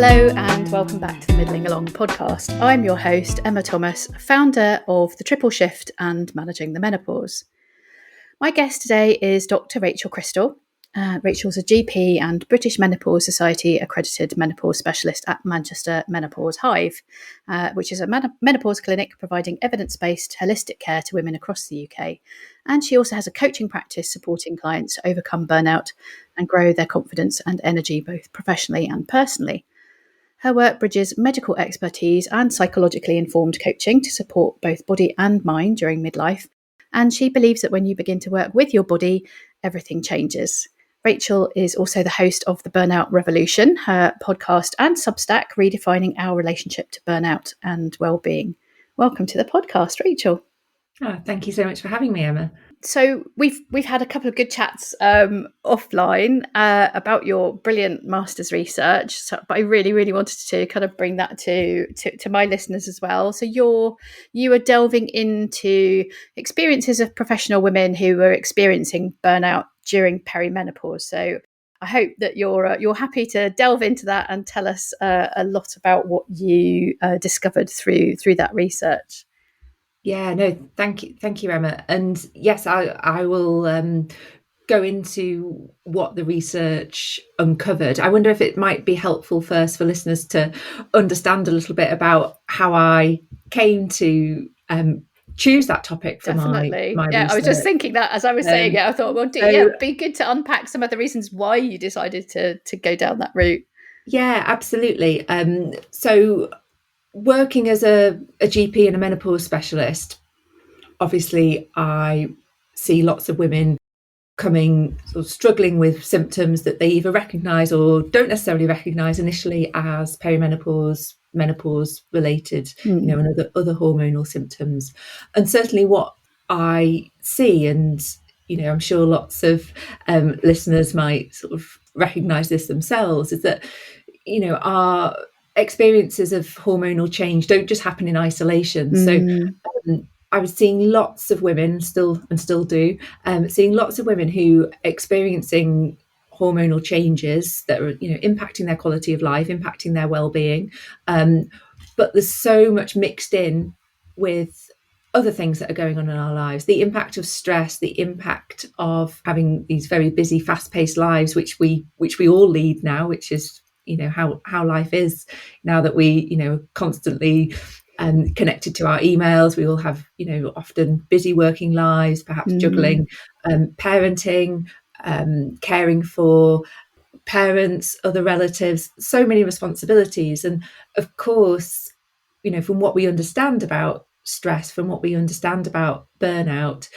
Hello and welcome back to the Middling Along podcast. I'm your host, Emma Thomas, founder of The Triple Shift and Managing the Menopause. My guest today is Dr Rachael Crystal. Rachel's a GP and British Menopause Society accredited menopause specialist at Manchester Menopause Hive, which is a menopause clinic providing evidence-based holistic care to women across the UK. And she also has a coaching practice supporting clients to overcome burnout and grow their confidence and energy both professionally and personally. Her work bridges medical expertise and psychologically informed coaching to support both body and mind during midlife. And she believes that when you begin to work with your body, everything changes. Rachael is also the host of The Burnout Revolution, her podcast and Substack, redefining our relationship to burnout and well-being. Welcome to the podcast, Rachael. Oh, thank you so much for having me, Emma. So we've had a couple of good chats offline about your brilliant master's research, but I really wanted to kind of bring that to my listeners as well. So you are delving into experiences of professional women who are experiencing burnout during perimenopause. So I hope that you're happy to delve into that and tell us a lot about what you discovered through that research. Yeah, no, thank you, Emma. And yes, I will go into what the research uncovered. I wonder if it might be helpful first for listeners to understand a little bit about how I came to choose that topic for my research. I was just thinking that as I was saying it, I thought, well, it'd be good to unpack some of the reasons why you decided to go down that route. Yeah, absolutely. So working as a GP and a menopause specialist, obviously I see lots of women coming sort of struggling with symptoms that they either recognise or don't necessarily recognise initially as perimenopause, menopause related, and other hormonal symptoms. And certainly what I see, and I'm sure lots of listeners might sort of recognise this themselves, is that our experiences of hormonal change don't just happen in isolation. So I was seeing lots of women, still do, seeing lots of women who are experiencing hormonal changes that are, impacting their quality of life, impacting their well-being. But there's so much mixed in with other things that are going on in our lives. The impact of stress, the impact of having these very busy, fast-paced lives, which we all lead now, which is how life is now that we constantly connected to our emails. We all have often busy working lives, perhaps juggling parenting, caring for parents, other relatives, so many responsibilities. And of course, from what we understand about stress, from what we understand about burnout,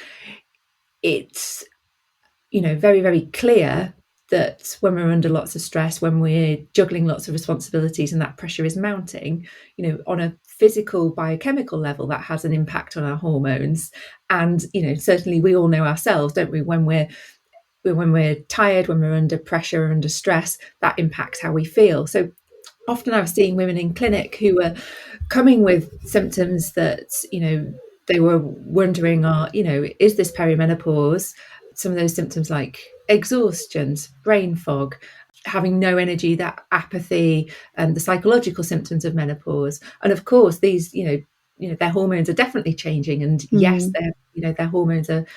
it's very, very clear that when we're under lots of stress, when we're juggling lots of responsibilities and that pressure is mounting, on a physical biochemical level, that has an impact on our hormones. And certainly we all know ourselves, don't we, when we're tired, when we're under pressure, under stress, that impacts how we feel. So often I was seeing women in clinic who were coming with symptoms that they were wondering, is this perimenopause? Some of those symptoms like exhaustion, brain fog, having no energy, that apathy, and the psychological symptoms of menopause. And of course, these, their hormones are definitely changing. And yes, their hormones are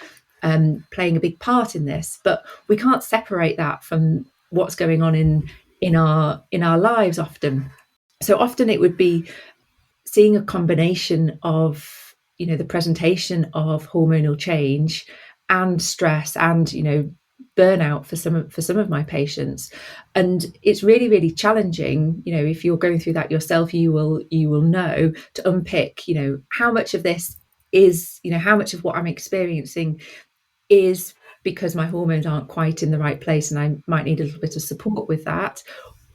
playing a big part in this. But we can't separate that from what's going on in our lives often. So often it would be seeing a combination of the presentation of hormonal change and stress and burnout for some of my patients. And it's really, really challenging. If you're going through that yourself, you will know to unpick how much of this is how much of what I'm experiencing is because my hormones aren't quite in the right place and I might need a little bit of support with that.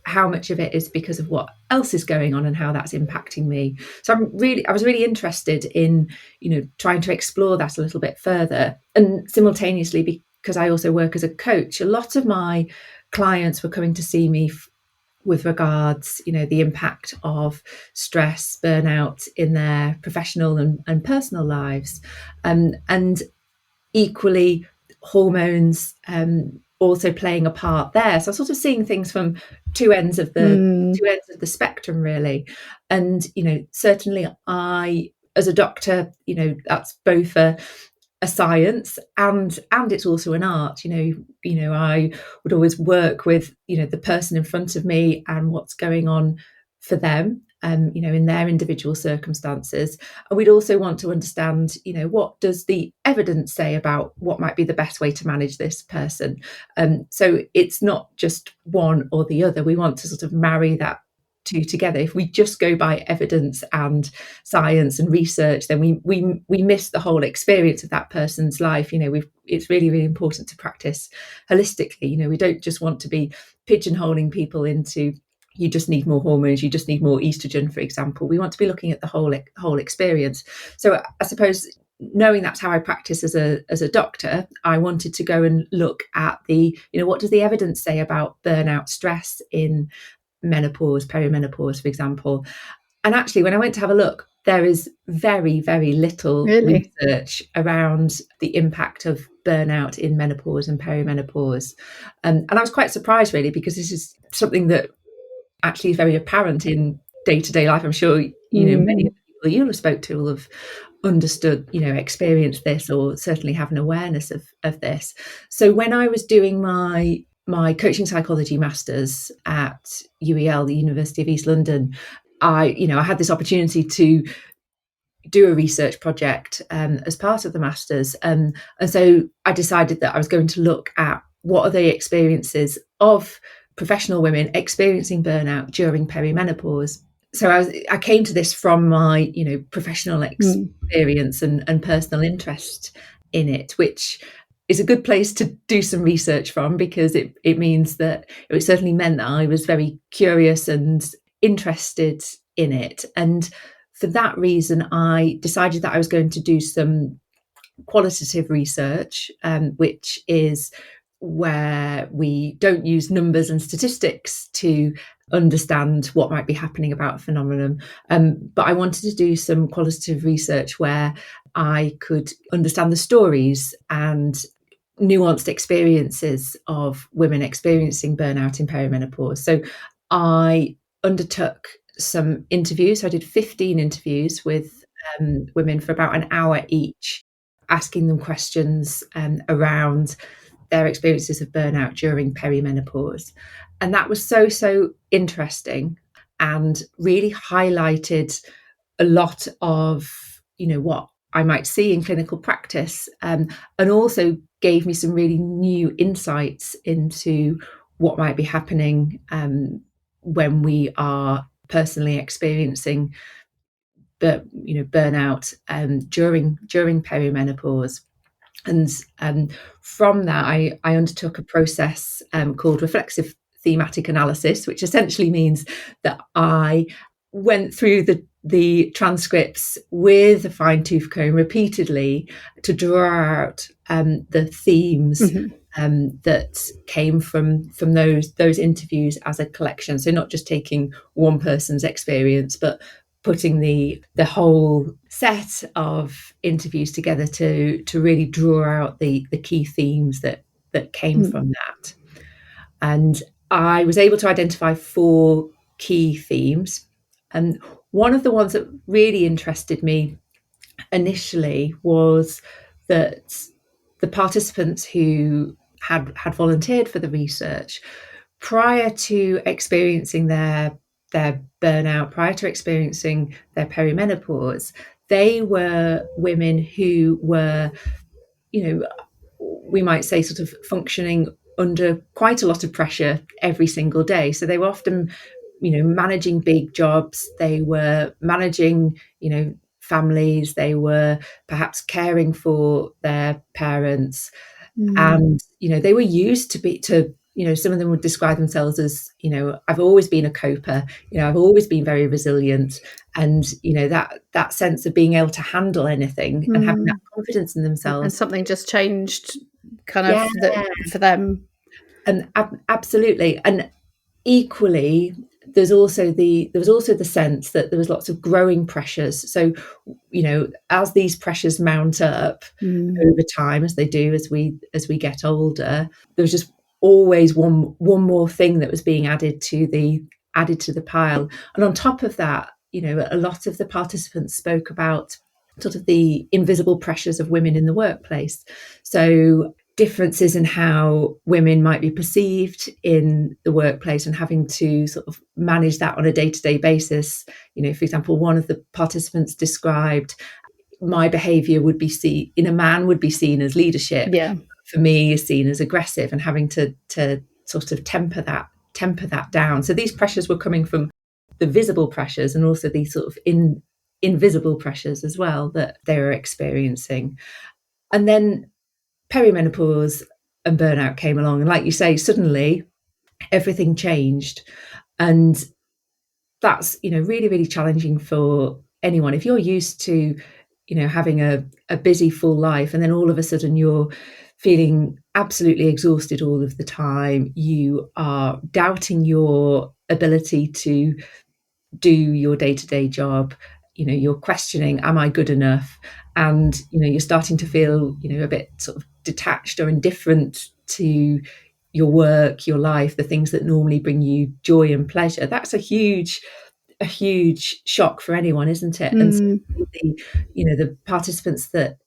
How much of it is because of what else is going on and how that's impacting me. So I was really interested in, trying to explore that a little bit further. And simultaneously, because I also work as a coach, a lot of my clients were coming to see me with regards, the impact of stress, burnout in their professional and personal lives. And equally, hormones, also playing a part there. So I'm sort of seeing things from two ends of the spectrum, really. And certainly I, as a doctor, that's both a science and it's also an art. I would always work with the person in front of me and what's going on for them, in their individual circumstances. And we'd also want to understand, what does the evidence say about what might be the best way to manage this person. So it's not just one or the other. We want to sort of marry that two together. If we just go by evidence and science and research, then we miss the whole experience of that person's life. It's really, really important to practice holistically. We don't just want to be pigeonholing people into, you just need more hormones, you just need more estrogen, for example. We want to be looking at the whole experience. So I suppose, knowing that's how I practice as a doctor, I wanted to go and look at what does the evidence say about burnout, stress in menopause, perimenopause, for example. And actually, when I went to have a look, there is very, very little research around the impact of burnout in menopause and perimenopause. And I was quite surprised, really, because this is something that actually is very apparent in day-to-day life. I'm sure many of the people you have spoke to will have understood, experienced this, or certainly have an awareness of this. So when I was doing my coaching psychology masters at UEL, the University of East London, I had this opportunity to do a research project as part of the masters, and so I decided that I was going to look at what are the experiences of professional women experiencing burnout during perimenopause. So I came to this from my professional experience and personal interest in it, which is a good place to do some research from, because it means that it certainly meant that I was very curious and interested in it. And for that reason, I decided that I was going to do some qualitative research, which is where we don't use numbers and statistics to understand what might be happening about a phenomenon. But I wanted to do some qualitative research where I could understand the stories and nuanced experiences of women experiencing burnout in perimenopause. So I undertook some interviews. I did 15 interviews with women for about an hour each, asking them questions around their experiences of burnout during perimenopause. And that was so interesting, and really highlighted a lot of what I might see in clinical practice, and also gave me some really new insights into what might be happening when we are personally experiencing burnout during perimenopause. And from that, I undertook a process called reflexive thematic analysis, which essentially means that I went through the transcripts with a fine-tooth comb repeatedly to draw out the themes that came from those interviews as a collection. So not just taking one person's experience, but putting the whole set of interviews together to really draw out the key themes that came from that. And I was able to identify 4 key themes. And one of the ones that really interested me initially was that the participants who had volunteered for the research, prior to experiencing their burnout, prior to experiencing their perimenopause, they were women who were, we might say, sort of functioning under quite a lot of pressure every single day. So they were often, managing big jobs. They were managing, families. They were perhaps caring for their parents. And, they were used to some of them would describe themselves as, I've always been a coper, I've always been very resilient. And, that sense of being able to handle anything and having that confidence in themselves. And something just changed kind of for them. And absolutely. And equally, there was also the sense that there was lots of growing pressures. So, as these pressures mount up over time, as they do as we get older, there was just always one more thing that was being added to the pile. And on top of that, a lot of the participants spoke about sort of the invisible pressures of women in the workplace. So differences in how women might be perceived in the workplace and having to sort of manage that on a day-to-day basis. For example, one of the participants described, my behavior would be seen in a man would be seen as leadership. Yeah. For me is seen as aggressive, and having to sort of temper that down. So these pressures were coming from the visible pressures and also these sort of invisible pressures as well that they were experiencing. And then perimenopause and burnout came along, and like you say, suddenly everything changed. And that's really, really challenging for anyone. If you're used to having a busy full life, and then all of a sudden you're feeling absolutely exhausted all of the time, you are doubting your ability to do your day-to-day job, you're questioning, am I good enough? And you're starting to feel a bit sort of detached or indifferent to your work, your life, the things that normally bring you joy and pleasure. That's a huge shock for anyone, isn't it? And so the participants that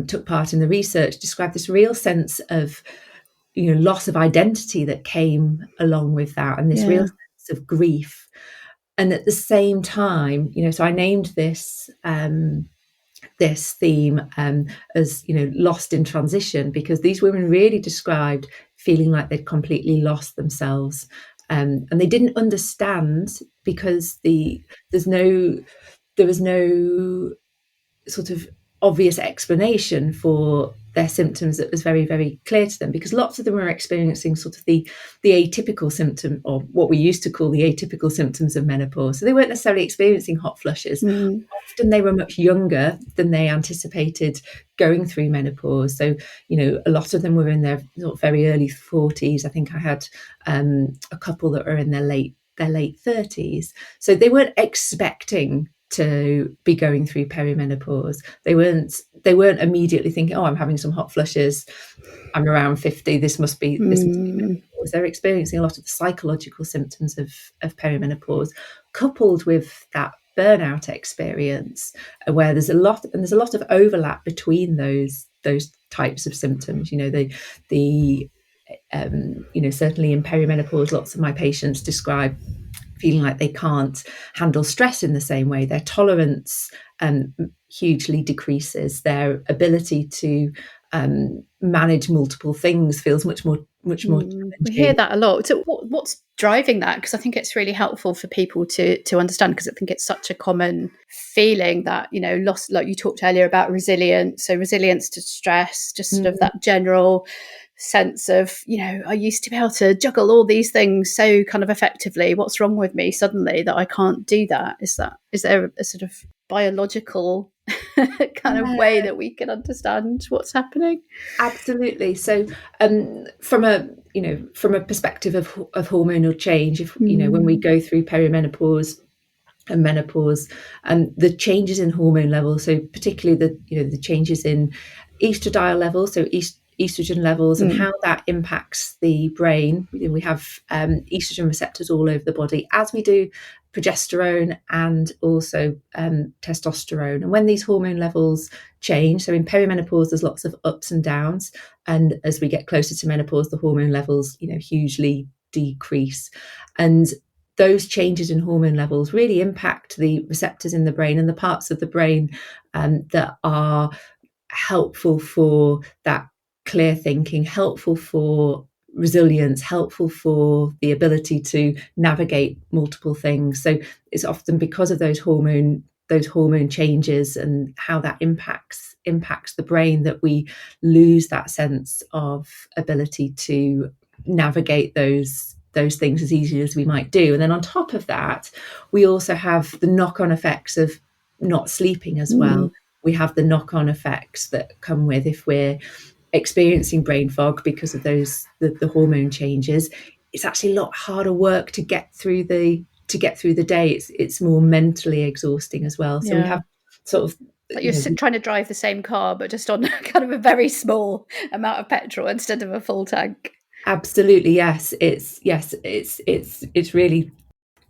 took part in the research described this real sense of loss of identity that came along with that, and this real sense of grief. And at the same time, so I named this theme as lost in transition, because these women really described feeling like they'd completely lost themselves, and they didn't understand, because there was no sort of obvious explanation for their symptoms that was very, very clear to them, because lots of them were experiencing sort of the atypical symptom, or what we used to call the atypical symptoms of menopause. So they weren't necessarily experiencing hot flushes. Often they were much younger than they anticipated going through menopause. So, a lot of them were in their very early 40s. I think I had a couple that were in their late 30s. So they weren't expecting to be going through perimenopause. They weren't immediately thinking, oh, I'm having some hot flushes, I'm around 50, this must be menopause. They're experiencing a lot of the psychological symptoms of perimenopause, coupled with that burnout experience, where there's a lot of overlap between those types of symptoms. Certainly in perimenopause, lots of my patients describe feeling like they can't handle stress in the same way. Their tolerance hugely decreases. Their ability to manage multiple things feels much more challenging. We hear that a lot. So what's driving that? Because I think it's really helpful for people to understand, because I think it's such a common feeling that, loss, like you talked earlier about resilience. So resilience to stress, just sort of that general sense of, I used to be able to juggle all these things so kind of effectively. What's wrong with me suddenly that I can't do that? Is there a sort of biological kind of way that we can understand what's happening? Absolutely. So from a perspective of hormonal change, if when we go through perimenopause and menopause, and the changes in hormone levels, so particularly the changes in estradiol levels, so estrogen levels, and how that impacts the brain. We have estrogen receptors all over the body, as we do progesterone and also testosterone. And when these hormone levels change, so in perimenopause there's lots of ups and downs, and as we get closer to menopause, the hormone levels hugely decrease. And those changes in hormone levels really impact the receptors in the brain and the parts of the brain that are helpful for that clear thinking, helpful for resilience, helpful for the ability to navigate multiple things. So it's often because of those hormone changes and how that impacts the brain that we lose that sense of ability to navigate those things as easily as we might do. And then on top of that, we also have the knock-on effects of not sleeping as well. We have the knock-on effects that come with, if we're experiencing brain fog because of those the hormone changes, it's actually a lot harder work to get through the day. It's more mentally exhausting as well. So we have sort of like you're trying to drive the same car but just on kind of a very small amount of petrol instead of a full tank. Absolutely, yes. It's really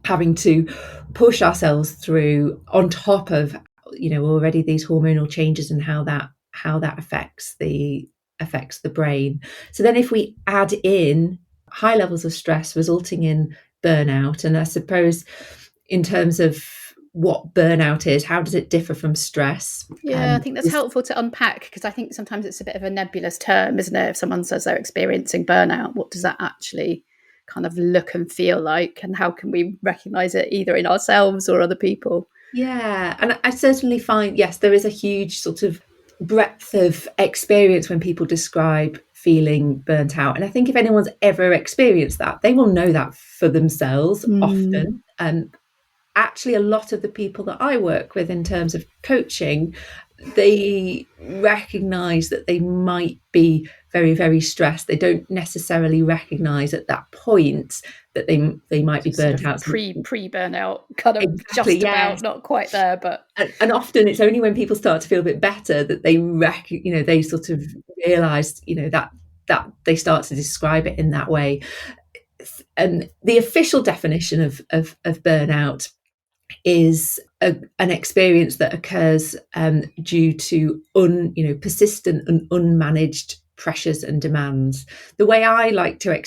having to push ourselves through on top of, already these hormonal changes and how that affects the brain. So then if we add in high levels of stress resulting in burnout, and I suppose in terms of what burnout is, how does it differ from stress? Yeah, I think that's helpful to unpack, because I think sometimes it's a bit of a nebulous term, isn't it? If someone says they're experiencing burnout, what does that actually kind of look and feel like? And how can we recognise it either in ourselves or other people? Yeah, and I certainly find, yes, there is a huge sort of breadth of experience when people describe feeling burnt out. And I think if anyone's ever experienced that, they will know that for themselves often. Actually, a lot of the people that I work with in terms of coaching, they recognize that they might be very, very stressed. They don't necessarily recognize at that point that they might be burnt out. Pre-burnout, kind of Exactly, just about, yes. not quite there, but And often it's only when people start to feel a bit better that they sort of realize, that they start to describe it in that way. And the official definition of burnout is an experience that occurs due to persistent and unmanaged pressures and demands. The way I like to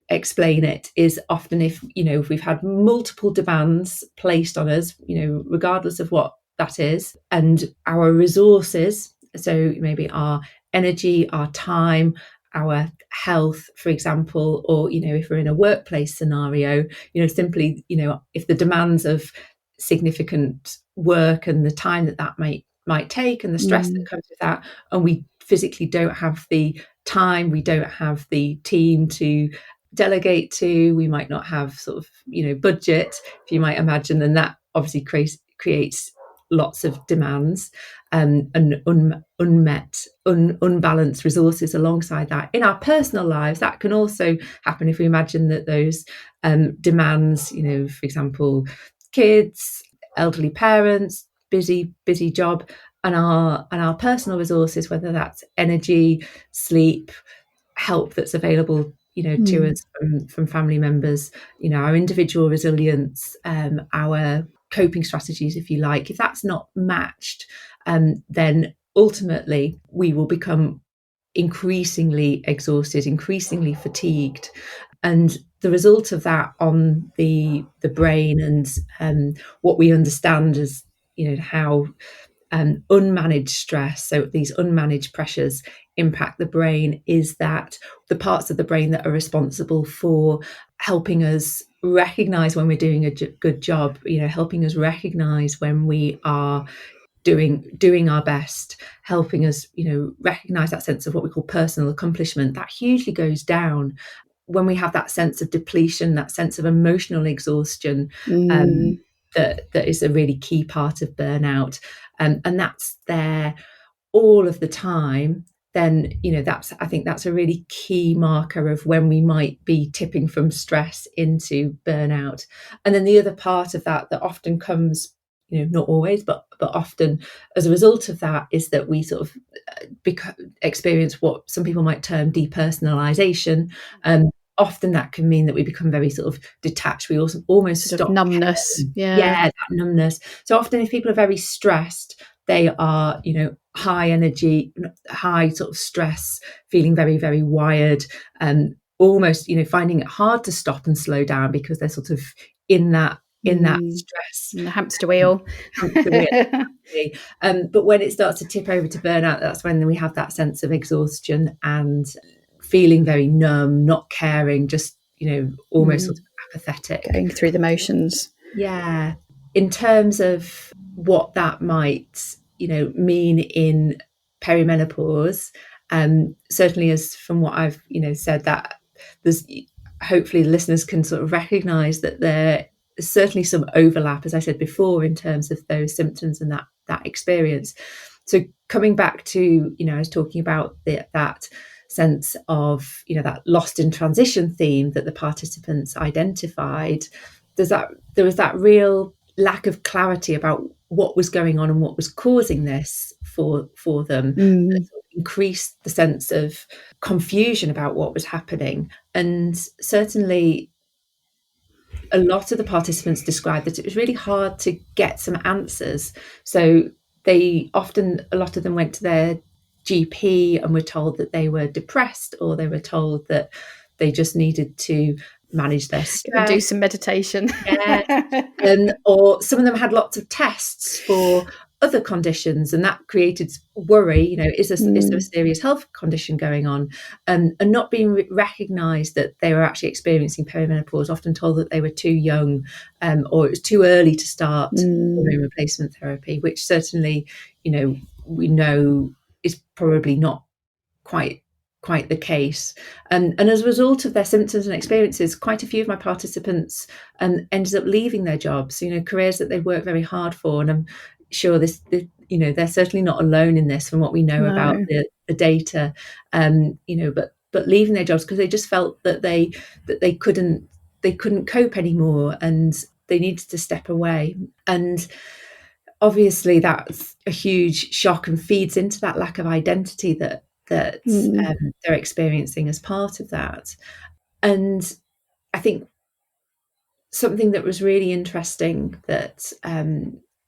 explain it is often if we've had multiple demands placed on us, regardless of what that is, and our resources, so maybe our energy, our time, our health, for example, or if we're in a workplace scenario, simply if the demands of significant work and the time that might take and the stress that comes with that, and we physically don't have the time, we don't have the team to delegate to, we might not have sort of budget, if you might imagine, then that obviously creates lots of demands and unbalanced resources alongside that. In our personal lives, that can also happen if we imagine that those demands, for example, kids, elderly parents, busy job, and our personal resources, whether that's energy, sleep, help that's available to us from family members, our individual resilience, our coping strategies, if you like, if that's not matched, then ultimately we will become increasingly exhausted, increasingly fatigued. And the result of that on the brain and what we understand as how unmanaged stress, so these unmanaged pressures impact the brain, is that the parts of the brain that are responsible for helping us recognize when we're doing a good job, helping us recognize when we are doing our best, helping us recognize that sense of what we call personal accomplishment, that hugely goes down when we have that sense of depletion, that sense of emotional exhaustion. That is a really key part of burnout, and that's there all of the time. Then I think that's a really key marker of when we might be tipping from stress into burnout. And then the other part of that often comes, not always, but often as a result of that, is that we sort of experience what some people might term depersonalization. Often that can mean that we become very sort of detached. We also almost sort stop of numbness. that numbness. So often if people are very stressed, they are high energy, high sort of stress, feeling very, very wired, and almost finding it hard to stop and slow down because they're sort of in that stress, in the hamster wheel. But when it starts to tip over to burnout, that's when we have that sense of exhaustion and feeling very numb, not caring, just almost sort of apathetic, going through the motions. Yeah. In terms of what that might mean in perimenopause, certainly, as from what I've said, that there's hopefully listeners can sort of recognize that there is certainly some overlap, as I said before, in terms of those symptoms and that experience. So coming back to I was talking about that sense of that lost in transition theme that the participants identified. There was that real lack of clarity about what was going on and what was causing this for them. increased the sense of confusion about what was happening. And certainly a lot of the participants described that it was really hard to get some answers. So a lot of them went to their GP and were told that they were depressed, or they were told that they just needed to manage their stress. Do some meditation. Or some of them had lots of tests for other conditions, and that created worry. Is there a serious health condition going on? And not being recognised that they were actually experiencing perimenopause, often told that they were too young, or it was too early to start hormone replacement therapy, which certainly, we know is probably not quite the case. And as a result of their symptoms and experiences, quite a few of my participants ended up leaving their jobs, careers that they worked very hard for. And I'm sure they're certainly not alone in this from what we know about the data, but leaving their jobs because they just felt that they couldn't cope anymore, and they needed to step away. And obviously that's a huge shock and feeds into that lack of identity that they're experiencing as part of that. And I think something that was really interesting that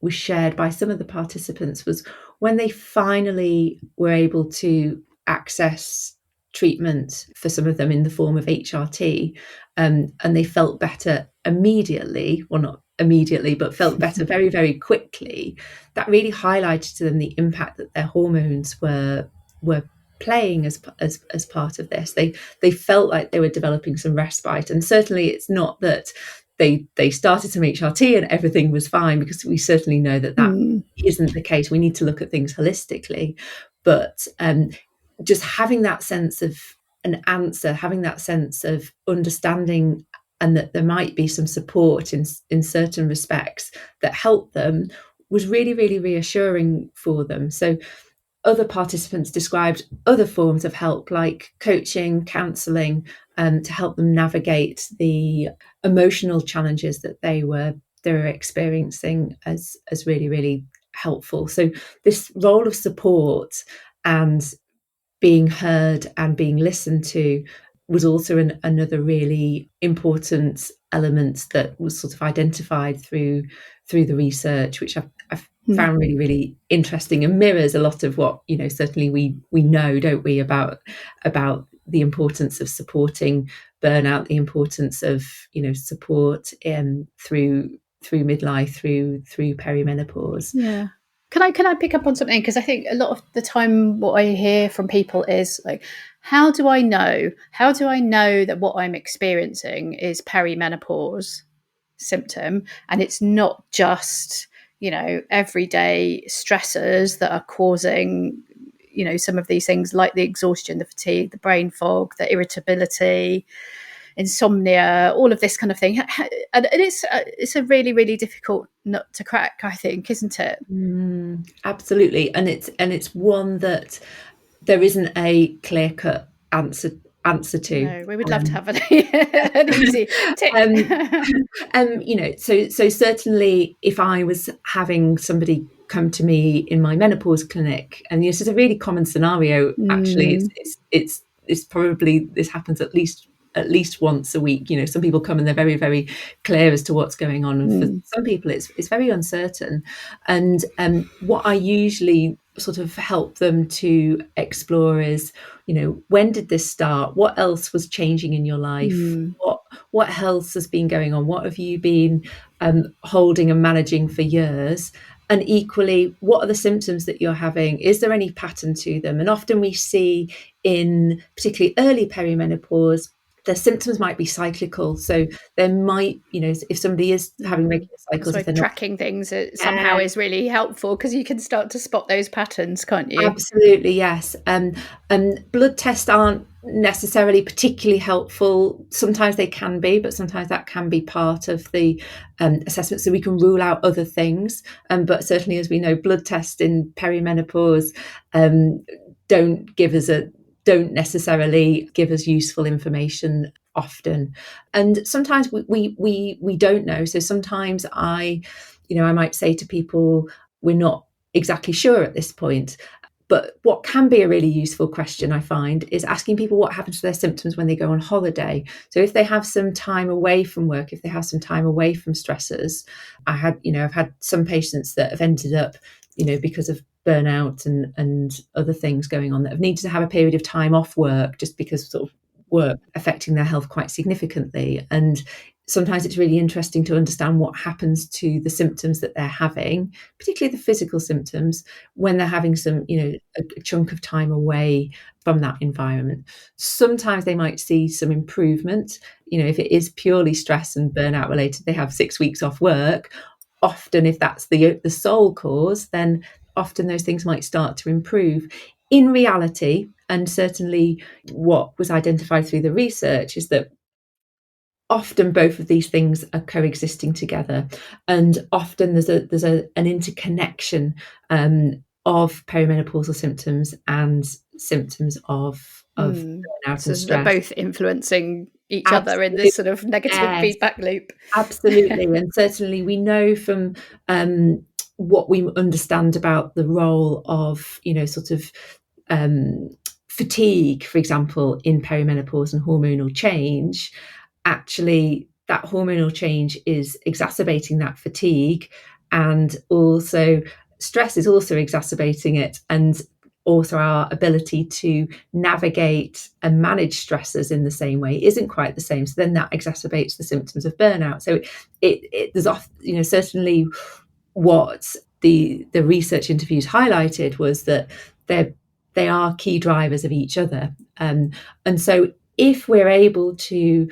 was shared by some of the participants was when they finally were able to access treatment, for some of them in the form of HRT, and they felt better immediately, well, not immediately, but felt better very, very quickly. That really highlighted to them the impact that their hormones were playing as part of this. They felt like they were developing some respite, and certainly it's not that they started some HRT and everything was fine, because we certainly know that isn't the case. We need to look at things holistically, but just having that sense of an answer, having that sense of understanding, and that there might be some support in certain respects that helped them, was really, really reassuring for them. So other participants described other forms of help, like coaching, counselling, to help them navigate the emotional challenges that they were experiencing as really, really helpful. So this role of support and being heard and being listened to was also another really important element that was sort of identified through the research, which I've found really, really interesting, and mirrors a lot of what certainly we know, don't we, about the importance of supporting burnout, the importance of support through midlife, through perimenopause. Yeah. Can I pick up on something? Because I think a lot of the time what I hear from people is like, how do I know that what I'm experiencing is perimenopause symptom, and it's not just everyday stressors that are causing some of these things, like the exhaustion, the fatigue, the brain fog, the irritability, insomnia, all of this kind of thing. And it's a really, really difficult nut to crack, I think, isn't it? Absolutely. And it's one that there isn't a clear-cut answer to. No, we would love to have an easy tick. So certainly if I was having somebody come to me in my menopause clinic, and this is a really common scenario, actually, it's probably, this happens at least once a week. Some people come and they're very, very clear as to what's going on, and for some people it's very uncertain. And what I usually sort of help them to explore is, when did this start? What else was changing in your life? What else has been going on? What have you been holding and managing for years? And equally, what are the symptoms that you're having? Is there any pattern to them? And often we see, in particularly early perimenopause, the symptoms might be cyclical. So there might, if somebody is having regular cycles, so tracking things somehow is really helpful, because you can start to spot those patterns, can't you? Absolutely, yes. And blood tests aren't necessarily particularly helpful. Sometimes they can be, but sometimes that can be part of the assessment, so we can rule out other things. But certainly, as we know, blood tests in perimenopause don't necessarily give us useful information often. And sometimes we don't know. So sometimes I might say to people, we're not exactly sure at this point. But what can be a really useful question, I find, is asking people what happens to their symptoms when they go on holiday. So if they have some time away from work, if they have some time away from stressors, I've had some patients that have ended up, because of burnout and other things going on, that have needed to have a period of time off work just because sort of work affecting their health quite significantly. And sometimes it's really interesting to understand what happens to the symptoms that they're having, particularly the physical symptoms, when they're having some, a chunk of time away from that environment. Sometimes they might see some improvement. If it is purely stress and burnout related, they have 6 weeks off work. Often, if that's the sole cause, then often those things might start to improve. In reality, and certainly what was identified through the research, is that often both of these things are coexisting together, and often there's an interconnection of perimenopausal symptoms and symptoms of burnout so and they're stress. both influencing each other in Absolutely. this sort of negative Yes, feedback loop. absolutely. And certainly we know from what we understand about the role of fatigue, for example, in perimenopause and hormonal change. Actually, that hormonal change is exacerbating that fatigue, and also stress is also exacerbating it, and also our ability to navigate and manage stressors in the same way isn't quite the same. So then that exacerbates the symptoms of burnout. So there's certainly what the research interviews highlighted was that they are key drivers of each other. And so if we're able to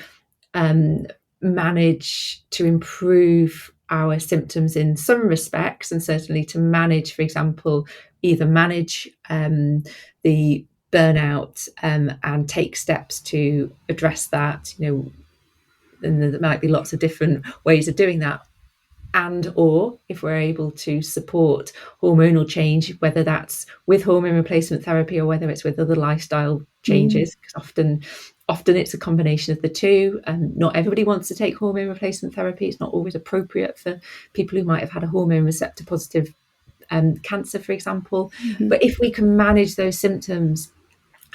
manage to improve our symptoms in some respects, and certainly to manage, for example, either manage the burnout and take steps to address that, and there might be lots of different ways of doing that. And or if we're able to support hormonal change, whether that's with hormone replacement therapy or whether it's with other lifestyle changes, because often it's a combination of the two. And not everybody wants to take hormone replacement therapy. It's not always appropriate for people who might have had a hormone receptor positive cancer, for example. But if we can manage those symptoms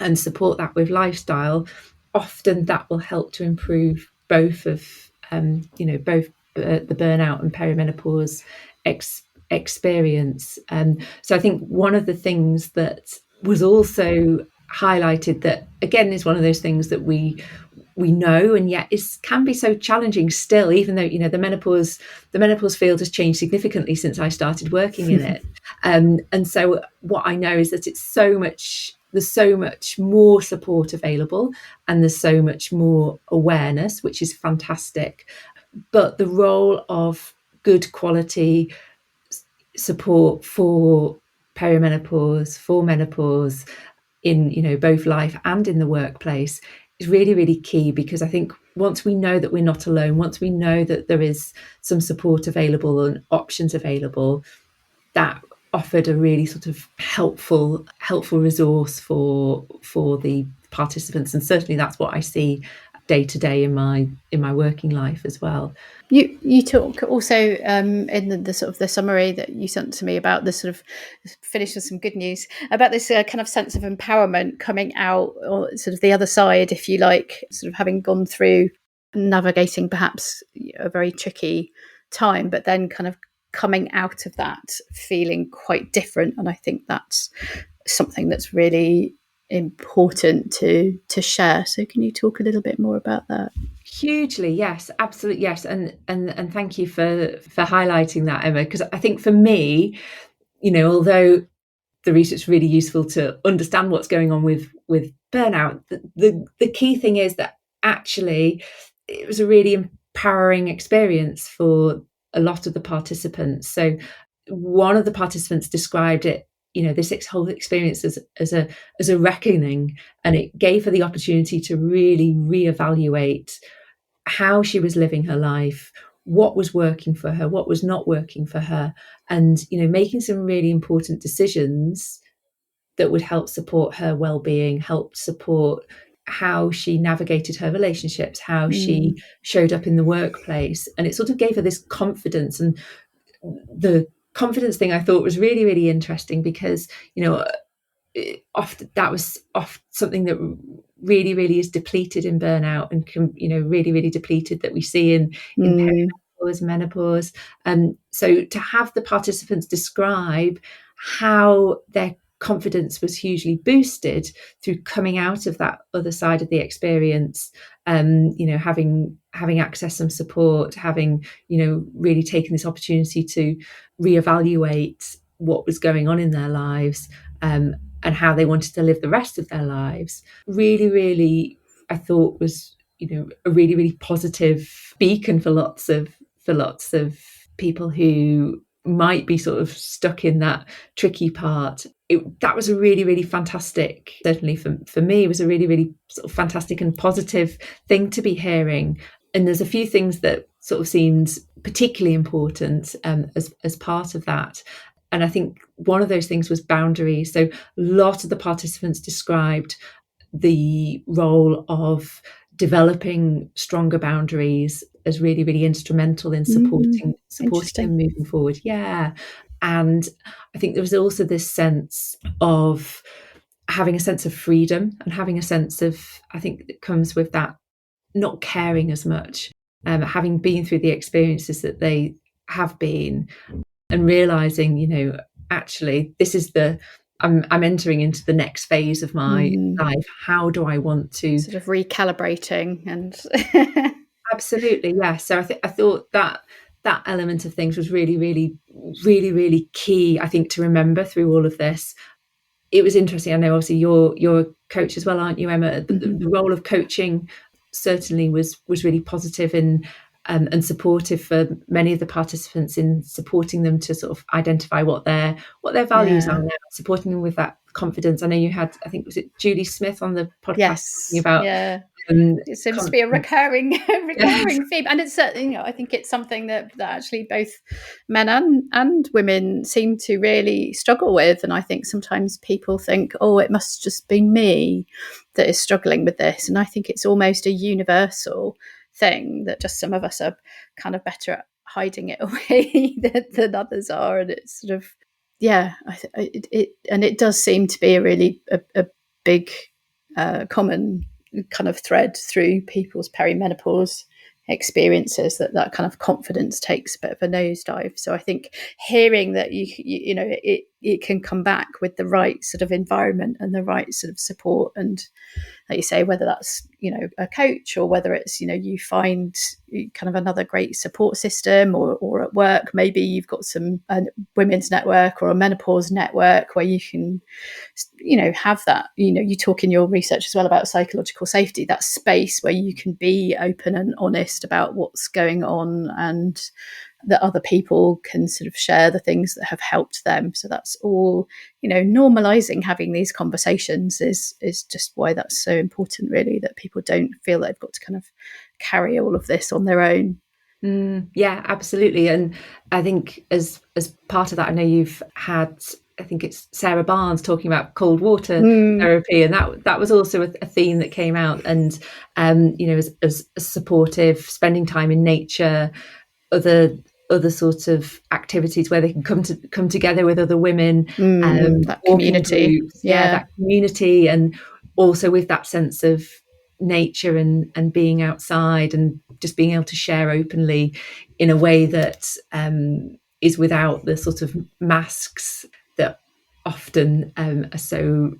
and support that with lifestyle, often that will help to improve both of both the burnout and perimenopause experience. So I think one of the things that was also highlighted, that again is one of those things that we know, and yet can be so challenging still, even though the menopause field has changed significantly since I started working in it. And so what I know is that there's so much more support available, and there's so much more awareness, which is fantastic. But the role of good quality support for perimenopause, for menopause, in both life and in the workplace is really, really key, because I think once we know that we're not alone, once we know that there is some support available and options available, that offered a really sort of helpful resource for the participants. And certainly that's what I see day to day in my working life as well. You talk also in the sort of the summary that you sent to me about this sort of finish with some good news about this kind of sense of empowerment coming out, or sort of the other side, if you like, sort of having gone through navigating perhaps a very tricky time, but then kind of coming out of that feeling quite different. And I think that's something that's really important to share. So can you talk a little bit more about that? Hugely, yes, absolutely, yes, and thank you for highlighting that, Emma, because I think for me, although the research is really useful to understand what's going on with burnout, the key thing is that actually it was a really empowering experience for a lot of the participants. So one of the participants described it, this whole experience as a reckoning, and it gave her the opportunity to really reevaluate how she was living her life, what was working for her, what was not working for her, and making some really important decisions that would help support her well-being, help support how she navigated her relationships, how she showed up in the workplace. And it sort of gave her this confidence. And the confidence thing I thought was really, really interesting, because that was often something that really, really is depleted in burnout, and can, really, really depleted, that we see in perimenopause, menopause. So to have the participants describe how their confidence was hugely boosted through coming out of that other side of the experience, having access and support, having, really taken this opportunity to reevaluate what was going on in their lives, and how they wanted to live the rest of their lives, really, really, I thought was, a really, really positive beacon for lots of people who might be sort of stuck in that tricky part. That was a really, really fantastic, certainly for me, it was a really, really sort of fantastic and positive thing to be hearing. And there's a few things that sort of seemed particularly important as part of that. And I think one of those things was boundaries. So a lot of the participants described the role of developing stronger boundaries as really, really instrumental in supporting them moving forward. Yeah. And I think there was also this sense of having a sense of freedom, and having a sense of, I think it comes with that, not caring as much, having been through the experiences that they have been, and realizing, actually, this is I'm entering into the next phase of my life. How do I want to sort of recalibrating? And absolutely, yeah. So I thought that element of things was really, really, really, really key, I think, to remember through all of this. It was interesting. I know, obviously, you're a coach as well, aren't you, Emma? The role of coaching certainly was really positive and supportive for many of the participants, in supporting them to sort of identify what their values are now, supporting them with that confidence. I know you had, I think, was it Julie Smith on the podcast talking about it seems to be a recurring theme, and it's certainly, I think it's something that actually both men and women seem to really struggle with. And I think sometimes people think, oh, it must just be me that is struggling with this, and I think it's almost a universal thing, that just some of us are kind of better at hiding it away than others are. And it's sort of, it does seem to be a really a big common kind of thread through people's perimenopause experiences, that kind of confidence takes a bit of a nosedive. So I think hearing that it can come back with the right sort of environment and the right sort of support, and like you say, whether that's a coach, or whether it's you find kind of another great support system, or at work maybe you've got some women's network or a menopause network where you can have that. You talk in your research as well about psychological safety, that space where you can be open and honest about what's going on, and that other people can sort of share the things that have helped them. So that's all, normalizing having these conversations is just why that's so important, really, that people don't feel they've got to kind of carry all of this on their own. Yeah, absolutely. And I think as part of that, I know you've had, I think it's Sarah Barnes talking about cold water therapy, and that was also a theme that came out. And as supportive, spending time in nature, other sorts of activities where they can come together with other women, that community, groups, that community, and also with that sense of nature and being outside, and just being able to share openly in a way that is without the sort of masks that often are so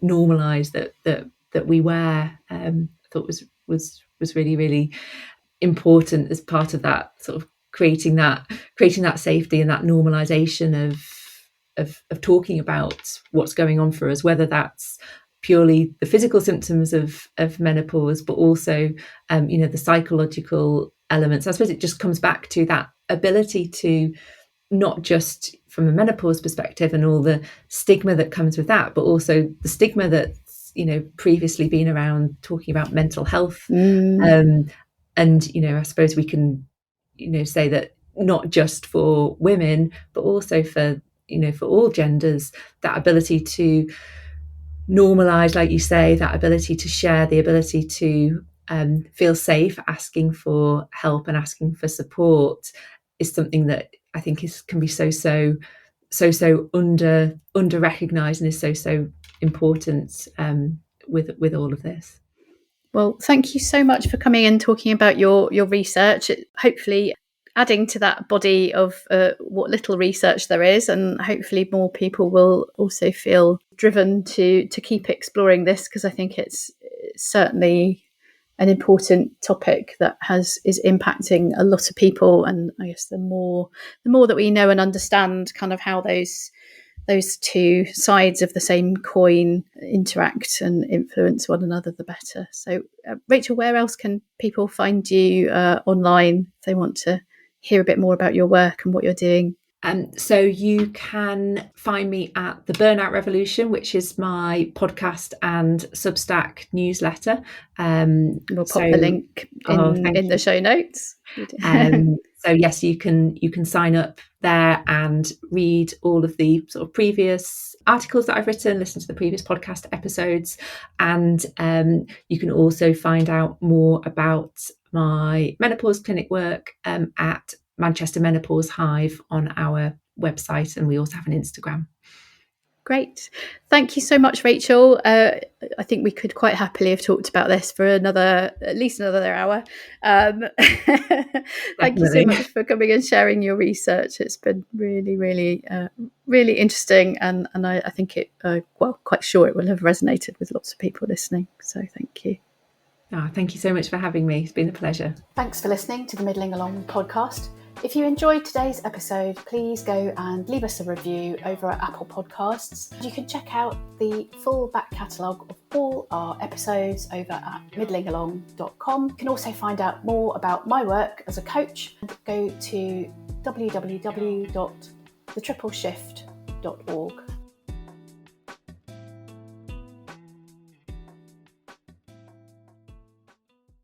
normalized that we wear. I thought was really, really important as part of that sort of creating that safety and that normalization of talking about what's going on for us, whether that's purely the physical symptoms of menopause, but also the psychological elements. I suppose it just comes back to that ability to, not just from a menopause perspective and all the stigma that comes with that, but also the stigma that's previously been around talking about mental health. And I suppose we can say that not just for women, but also for all genders, that ability to normalize, like you say, that ability to share, the ability to feel safe asking for help and asking for support, is something that I think can be so so under recognised and is so important with all of this. Well, thank you so much for coming and talking about your research. Hopefully adding to that body of what little research there is, and hopefully more people will also feel driven to keep exploring this, because I think it's certainly an important topic that is impacting a lot of people. And I guess the more that we know and understand kind of how those two sides of the same coin interact and influence one another, the better. So, Rachel, where else can people find you online if they want to hear a bit more about your work and what you're doing? So you can find me at The Burnout Revolution, which is my podcast and Substack newsletter. We'll pop the link in the show notes. So yes, you can sign up there and read all of the sort of previous articles that I've written, listen to the previous podcast episodes, and you can also find out more about my menopause clinic work at Manchester Menopause Hive on our website, and we also have an Instagram. Great. Thank you so much, Rachel. I think we could quite happily have talked about this for at least another hour. Thank you so much for coming and sharing your research. It's been really, really, really interesting. And I think quite sure it will have resonated with lots of people listening. So thank you. Thank you so much for having me. It's been a pleasure. Thanks for listening to the Middling Along podcast. If you enjoyed today's episode, please go and leave us a review over at Apple Podcasts. You can check out the full back catalogue of all our episodes over at midlingalong.com. You can also find out more about my work as a coach and go to www.thetripleshift.org.